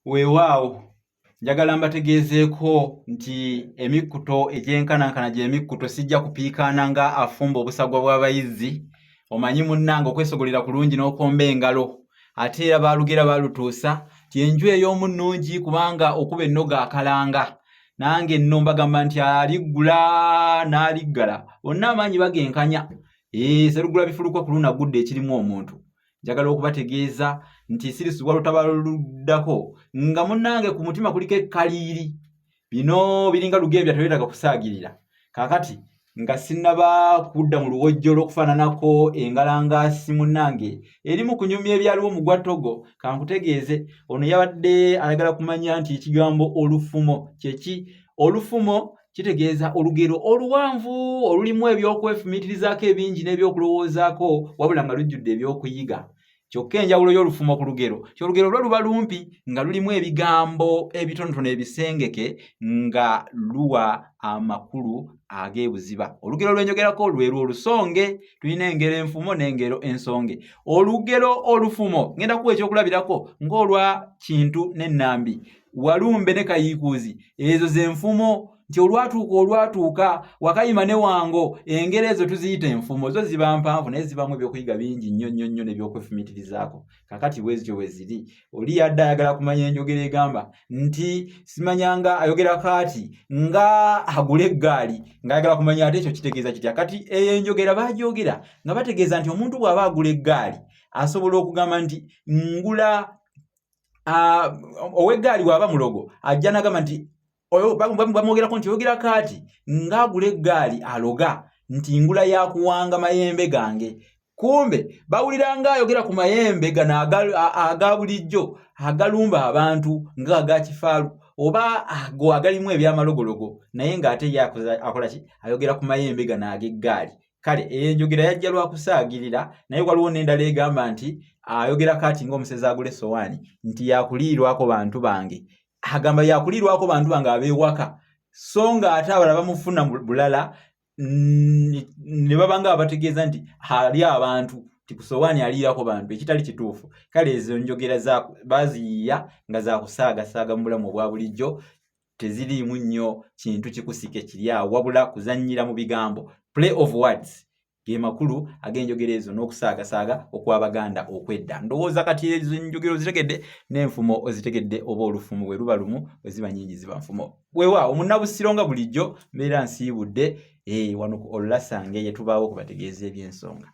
Weewaawo njagala mbategeezeeko nti emikkuto egy'enkanankana gy'emikkuto sijja kupiikaana nga afumba obusagwa bw'abayizzi. Omanyi munnange okwesogolera kulungi n'okomba engalo. Ate era baalugera baalutuusa ti enju ey'omu nnungi kubanga okuba ennoga akalanga. Nange nno mbagamba nti aliggula n'aliggala bonna amaanyi bagenkanya. Sseruggula bifulukwa ku lunagudde ekirimu omuntu. Njagala okubategeeza nti sirisubwa lutabaalo luddako nga munnange ku mutima kuliko ekkaliiri. Bino biringa lugebya teweetaaga kusaagirira. Kaakati nga sinnaba kudda mu luwojjo olw'okufaananako engalangaasi munnange erimu kunyumya ebyaliwo mu gwa Togo, kankutegeeze ono yabadde ayagala kumanya nti ekigambo olufumo kyeki. Olufumo kitegeeza olugero oluwanvu olulimu ebyokwefumiitirizaako ebingi n'ebyokulowoozaako wabula nga lujjudde ebyokuyiga. Kyokka enjawulo y'olufumo ku lugero ky'olugero luba lumpi nga lulimu ebigambo ebitonotono ebisengeke nga luwa amakulu ag'ebuziba. Olugero lwenjogerako lweru olusonge. Tulina engero enfumo n'engero ensonge. Olugero olufumo ngenda kuwa ekyokulabirako ng'olwa Kintu n'Ennambi, Walumbe ne Kayiikuuzi. Ezo ze nfumo. Nti olwatuuka Wakayima ne Wango, engero ezo tuziyita enfumo. Zo ziba mpanvu naye zibamu ebyokuyiga bingi nnyo n'ebyokwefumintirizaako. Kakati bwezityo bwe ziri. Oli yadde ayagala kumanya enjogera egamba nti simanyanga ayogera kaati nga agula eggaali ng'ayagala kumanya ate ekyo kitegeeza kitya. Kati eyo enjogera bagyogera nga bategeeza nti omuntu bw'aba agula eggaali asobola okugamba nti ngula ow'eggaali bw'aba mulogo ajja n'agamba nti bamwogerako nti oyogera kaati ng'agula eggaali aloga nti ngula yakuwanga mayembe gange. Kumbe bawulira ng'ayogera ku mayembe gano aga bulijjo agalumba abantu ng'aga kifaalu oba ago agalimu ebyamalogologo, naye ng'ate ye akola ki? Ayogera ku mayembe gano ag'eggaali. Kale enjogera yajja lwa kusaagirira, naye waliwo n'endala egamba nti ayogera kaati ng'omusezi agula essowaani nti yakuliirwako bantu bange. Agamba yakuliirwako bantu bange ab'ewaka, so ng'ate abalala bamufuna bulala ne baba nga bategeeza nti ali abantu ti ku ssowaani aliirako bantu, ekitali kituufu. Kale ezo njogera baziyiya nga za kusaagasaaga mu bulamu obwa bulijjo, teziriimu nnyo kintu kikusike kiri awo wabula kuzannyira mu bigambo. Play of words ge makulu ag'enjogera ezo n'okusaagasaaga okw'Abaganda okw'edda. Ndowooza kati ezo enjogera ozitegedde n'enfumo ozitegedde, oba olufumo bwe luba lumu bwe ziba nnyingi ziba nfumo. Weewaawo munnabusiro nga bulijjo mbeera nsiibudde wano ku Olulasange ye tubaawo okubategeeza eby'ensonga.